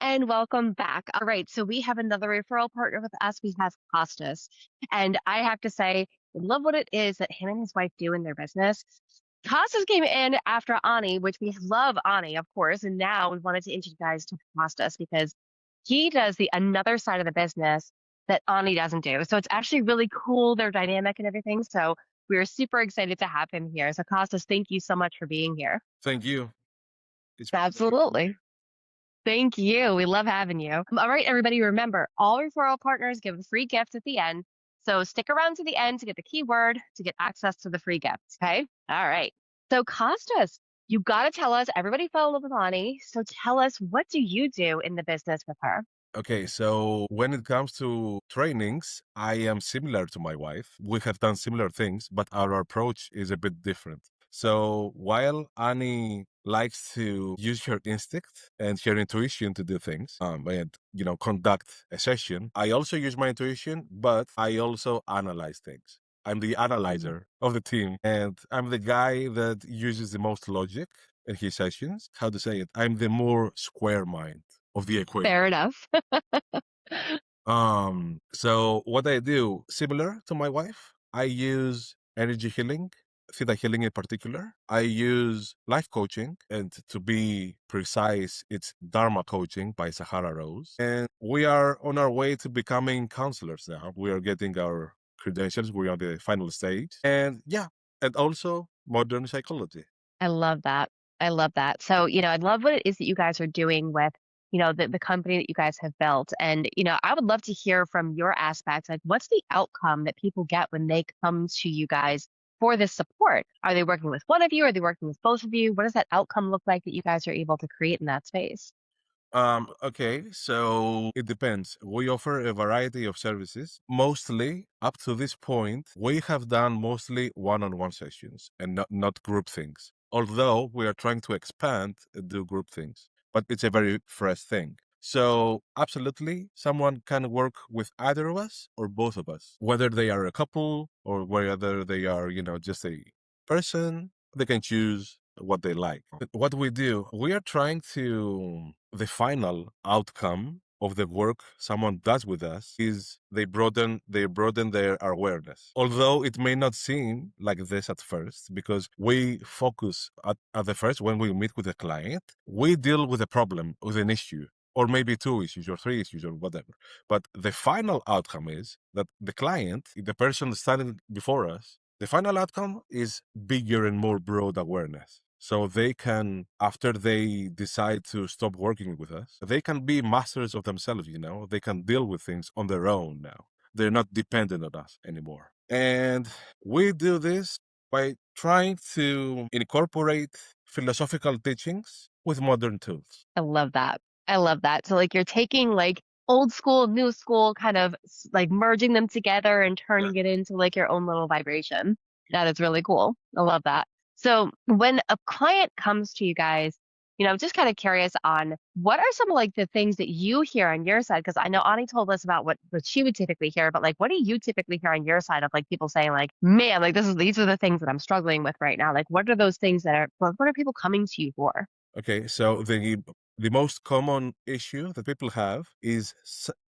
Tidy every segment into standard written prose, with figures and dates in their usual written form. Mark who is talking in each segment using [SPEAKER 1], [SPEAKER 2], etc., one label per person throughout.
[SPEAKER 1] and welcome back. All right, so we have another referral partner with us. We have Kostas. And I have to say, I love what it is that him and his wife do in their business. Kostas came in after Ani, which we love Ani, of course. And now we wanted to introduce you guys to Kostas because he does the another side of the business that Ani doesn't do. So it's actually really cool, their dynamic and everything. So we are super excited to have him here. So Kostas, thank you so much for being here.
[SPEAKER 2] Thank you. It's my pleasure to be
[SPEAKER 1] Absolutely.
[SPEAKER 2] here.
[SPEAKER 1] Thank you. We love having you. All right, everybody, remember all referral partners give a free gift at the end. So stick around to the end to get the keyword to get access to the free gifts. Okay. All right. So Costas, you got to tell us, everybody fell in love with Ani. So tell us, what do you do in the business with her?
[SPEAKER 2] Okay, so when it comes to trainings, I am similar to my wife. We have done similar things, but our approach is a bit different. So while Annie likes to use her instinct and her intuition to do things, and conduct a session, I also use my intuition, but I also analyze things. I'm the
[SPEAKER 1] Mhm.
[SPEAKER 2] analyzer of the team, and I'm the guy that uses the most logic in his sessions. How to say it? I'm the more square mind of the equation.
[SPEAKER 1] Fair enough.
[SPEAKER 2] So what I do, similar to my wife, I use energy healing, theta healing in particular. I use life coaching, and to be precise, it's Dharma coaching by Sahara Rose. And we are on our way to becoming counselors now. We are getting our credentials. We're on the final stage. And yeah, and also modern psychology.
[SPEAKER 1] I love that. I love that. So, I love what it is that you guys are doing with, the company that you guys have built. And, I would love to hear from your aspect, like what's the outcome that people get when they come to you guys for this support? Are they working with one of you? Are they working with both of you? What does that outcome look like that you guys are able to create in that space?
[SPEAKER 2] Okay, so it depends. We offer a variety of services. Mostly, up to this point, we have done mostly one-on-one sessions and not group things. Although we are trying to expand and do group things, but it's a very fresh thing. So absolutely, someone can work with either of us or both of us, whether they are a couple or whether they are, just a person. They can choose what they like. What we do, we are trying to the final outcome of the work someone does with us is they broaden their awareness. Although it may not seem like this at first, because we focus at the first when we meet with a client, we deal with a problem, with an issue, or maybe two issues or three issues or whatever. But the final outcome is that the client, the person standing before us, the final outcome is bigger and more broad awareness. So they can, after they decide to stop working with us, they can be masters of themselves. They can deal with things on their own now. They're not dependent on us anymore. And we do this by trying to incorporate philosophical teachings with modern tools.
[SPEAKER 1] I love that. I love that. So like you're taking like old school, new school, kind of like merging them together and
[SPEAKER 2] Yeah.
[SPEAKER 1] turning it into like your own little vibration. That is really cool. I love that. So when a client comes to you guys, just kind of curious on what are some of like the things that you hear on your side? Because I know Ani told us about what she would typically hear, but like what do you typically hear on your side of like people saying like, man, like these are the things that I'm struggling with right now. Like what are those things what are people coming to you for?
[SPEAKER 2] Okay, so the most common issue that people have is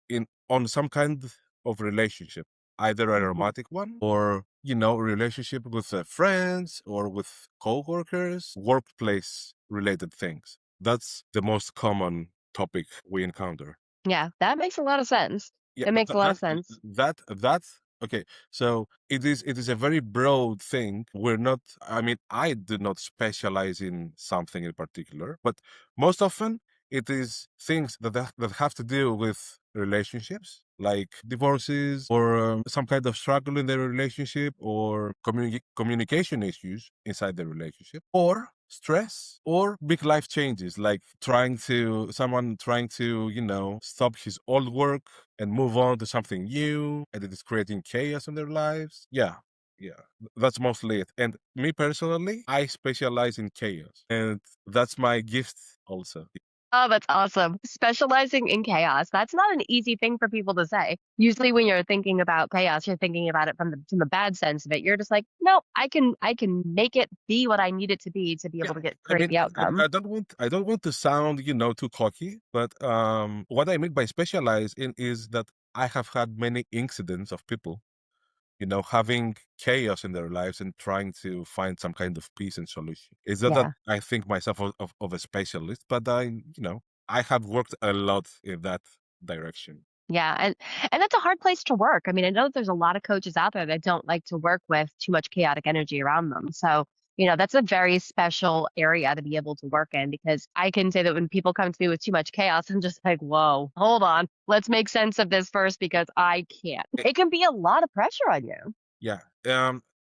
[SPEAKER 2] in on some kind of relationship, either a
[SPEAKER 1] Mhm.
[SPEAKER 2] romantic one or relationship with friends or with coworkers, workplace related things. That's the most common topic we encounter.
[SPEAKER 1] Yeah, that makes a lot of sense.
[SPEAKER 2] Yeah,
[SPEAKER 1] It
[SPEAKER 2] but
[SPEAKER 1] makes a lot of sense.
[SPEAKER 2] that's okay. So it is a very broad thing. We're not. I mean, I do not specialize in something in particular, but most often it is things that have to do with relationships, like divorces or some kind of struggle in the relationship, or communication issues inside the relationship, or stress, or big life changes, like someone trying to stop his old work and move on to something new, and it is creating chaos in their lives. Yeah, that's mostly it. And me personally, I specialize in chaos, and that's my gift also.
[SPEAKER 1] Oh, that's awesome. Specializing in chaos. That's not an easy thing for people to say. Usually when you're thinking about chaos, you're thinking about it from the bad sense of it. You're just like, "No, I can make it be what I need it to be
[SPEAKER 2] Yeah,
[SPEAKER 1] able to get
[SPEAKER 2] I
[SPEAKER 1] create
[SPEAKER 2] mean,
[SPEAKER 1] the outcome."
[SPEAKER 2] I don't want to sound, too cocky, but what I mean by specialize in is that I have had many incidents of people, having chaos in their lives and trying to find some kind of peace and solution. It's not that
[SPEAKER 1] Yeah.
[SPEAKER 2] I think myself of a specialist, but I have worked a lot in that direction.
[SPEAKER 1] Yeah, and that's a hard place to work. I mean, I know that there's a lot of coaches out there that don't like to work with too much chaotic energy around them. So, that's a very special area to be able to work in because I can say that when people come to me with too much chaos, I'm just like, whoa, hold on. Let's make sense of this first because I can't.
[SPEAKER 2] Eh,
[SPEAKER 1] It can be a lot of pressure on you.
[SPEAKER 2] Yeah,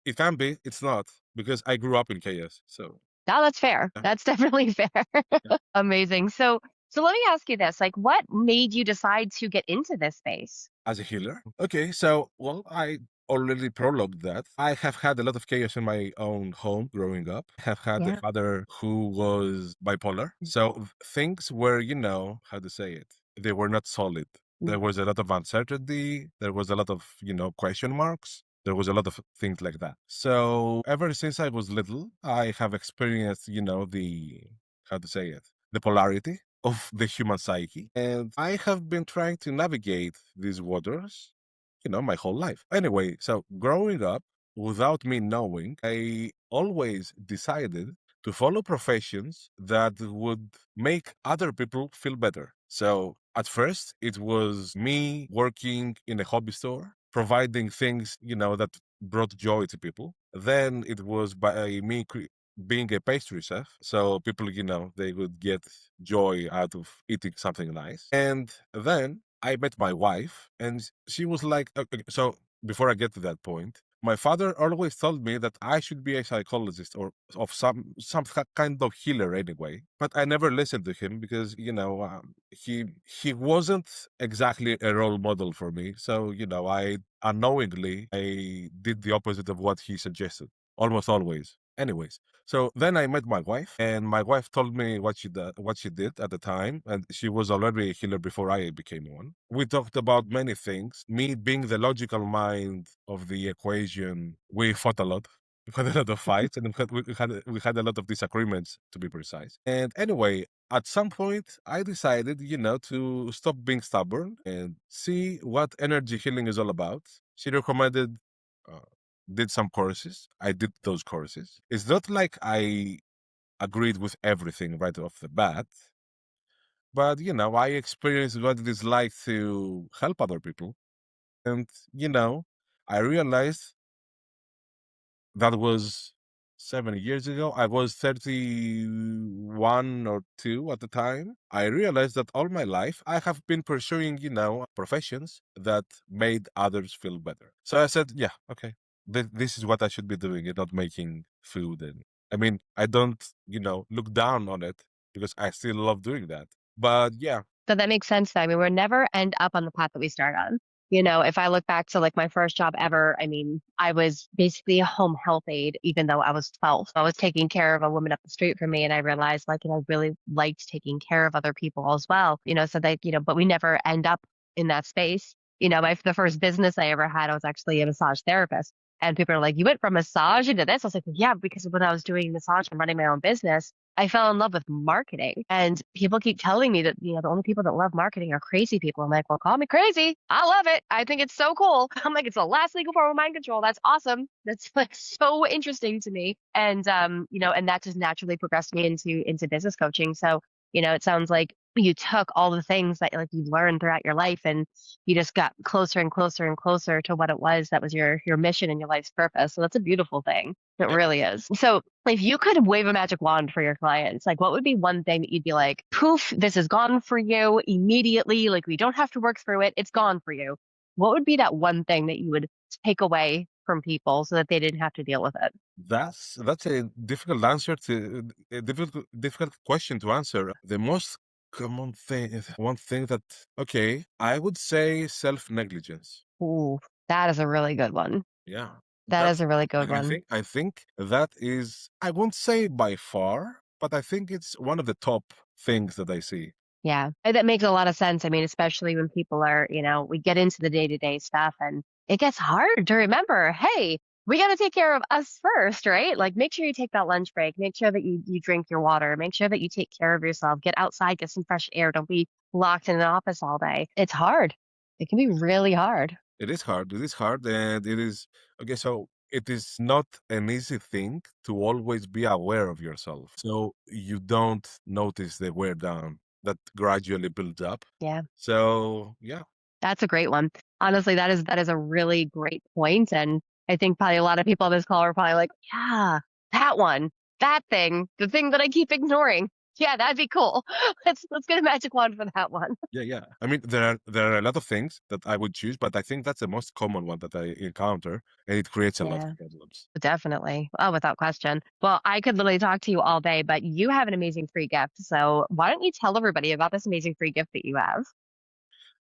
[SPEAKER 2] it can be. It's not because I grew up in chaos. So
[SPEAKER 1] No, that's fair.
[SPEAKER 2] yeah,
[SPEAKER 1] That's definitely fair.
[SPEAKER 2] yeah.
[SPEAKER 1] Amazing. So let me ask you this, like what made you decide to get into this space?
[SPEAKER 2] As a healer. Okay, so well, I already prologued that. I have had a lot of chaos in my own home growing up. I have had a
[SPEAKER 1] Yeah.
[SPEAKER 2] father who was bipolar. So things were, how to say it, they were not solid. There was a lot of uncertainty. There was a lot of, question marks. There was a lot of things like that. So ever since I was little, I have experienced, how to say it, the polarity of the human psyche. And I have been trying to navigate these waters, my whole life. Anyway, so growing up, without me knowing, I always decided to follow professions that would make other people feel better. So at first, it was me working in a hobby store, providing things, that brought joy to people. Then it was by me being a pastry chef. So people, they would get joy out of eating something nice. And then I met my wife, and she was like, okay, so before I get to that point, my father always told me that I should be a psychologist or of kind of healer anyway. But I never listened to him because he wasn't exactly a role model for me. So I unknowingly I did the opposite of what he suggested almost always. Anyways, so then I met my wife, and my wife told me what she did at the time, and she was already a healer before I became one. We talked about many things. Me being the logical mind of the equation, we fought a lot. We had a lot of fights, and we had a lot of disagreements, to be precise. And anyway, at some point, I decided, to stop being stubborn and see what energy healing is all about. She recommended uh, did some courses. I did those courses. It's not like I agreed with everything right off the bat, but I experienced what it is like to help other people. And, I realized that was 7 years ago. I was 31 or 2 at the time. I realized that all my life I have been pursuing, professions that made others feel better. So I said, yeah, okay, this is what I should be doing and not making food. And I mean, I don't, look down on it because I still love doing that. But yeah,
[SPEAKER 1] So that makes sense. I mean, we'll never end up on the path that we start on. If I look back to like my first job ever, I mean, I was basically a home health aide, even though I was 12. I was taking care of a woman up the street from me, and I realized like, I really liked taking care of other people as well. So that, but we never end up in that space. The first business I ever had, I was actually a massage therapist. And people are like, you went from massage into this? I was like, yeah, because when I was doing massage and running my own business, I fell in love with marketing. And people keep telling me that, the only people that love marketing are crazy people. I'm like, well, call me crazy. I love it. I think it's so cool. I'm like, it's the last legal form of mind control. That's awesome. That's like so interesting to me. And that just naturally progressed me into business coaching. So, it sounds like you took all the things that like you learned throughout your life and you just got closer and closer and closer to what it was that was your mission and your life's purpose. So that's a beautiful thing. It
[SPEAKER 2] yeah,
[SPEAKER 1] really is. So if you could wave a magic wand for your clients, like what would be one thing that you'd be like, poof, this is gone for you immediately. Like we don't have to work through it. It's gone for you. What would be that one thing that you would take away from people so that they didn't have to deal with it?
[SPEAKER 2] that's a difficult answer to a difficult question to answer. The most common thing is one thing that okay, I would say self-negligence.
[SPEAKER 1] Ooh, that is a really good one.
[SPEAKER 2] Yeah.
[SPEAKER 1] That is
[SPEAKER 2] That's
[SPEAKER 1] a really good
[SPEAKER 2] I
[SPEAKER 1] one.
[SPEAKER 2] think that is I won't say by far, but I think it's one of the top things that I see.
[SPEAKER 1] Yeah, that makes a lot of sense. I mean, especially when people are, we get into the day-to-day stuff and it gets hard to remember, hey, we got to take care of us first, right? Like make sure you take that lunch break, make sure that you drink your water, make sure that you take care of yourself, get outside, get some fresh air, don't be locked in an office all day. It's hard. It can be really hard.
[SPEAKER 2] It is hard. It is hard, and it is okay. So it is not an easy thing to always be aware of yourself, so you don't notice the wear down that gradually builds up.
[SPEAKER 1] Yeah.
[SPEAKER 2] So yeah,
[SPEAKER 1] That's a great one. Honestly, that is a really great point, and I think probably a lot of people on this call are probably like, "Yeah, that one, that thing, the thing that I keep ignoring. Yeah, that'd be cool. Let's get a magic wand for that one."
[SPEAKER 2] yeah. I mean, there are a lot of things that I would choose, but I think that's the most common one that I encounter, and it creates a lot
[SPEAKER 1] Yeah,
[SPEAKER 2] of problems.
[SPEAKER 1] definitely. Oh, without question. Well, I could literally talk to you all day, but you have an amazing free gift. So why don't you tell everybody about this amazing free gift that you have?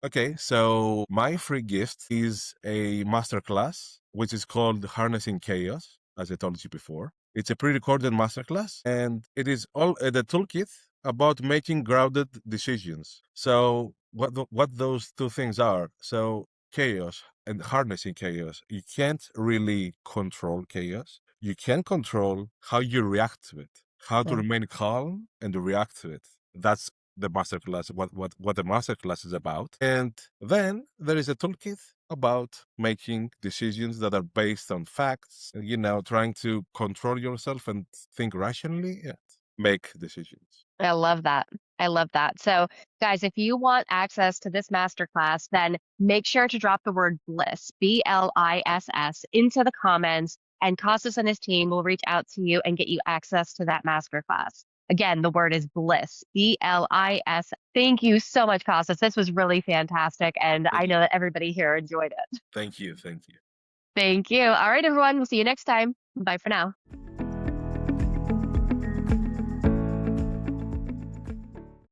[SPEAKER 2] Okay, so my free gift is a masterclass, which is called Harnessing Chaos, as I told you before. It's a pre-recorded masterclass, and it is all the toolkit about making grounded decisions. So what those two things are? So chaos and harnessing chaos. You can't really control chaos. You can control how you react to it, how to
[SPEAKER 1] Yeah.
[SPEAKER 2] remain calm and react to it. That's the masterclass, what the masterclass is about. And then there is a toolkit about making decisions that are based on facts, trying to control yourself and think rationally and make decisions.
[SPEAKER 1] I love that. I love that. So, guys, if you want access to this masterclass, then make sure to drop the word bliss, BLISS, into the comments, and Costas and his team will reach out to you and get you access to that masterclass. Again, the word is bliss, BLIS. Thank you so much, Costas. This was really fantastic. And
[SPEAKER 2] Thank
[SPEAKER 1] I
[SPEAKER 2] you.
[SPEAKER 1] know that everybody here enjoyed it.
[SPEAKER 2] Thank you. Thank you.
[SPEAKER 1] Thank you. All right, everyone. We'll see you next time. Bye for now.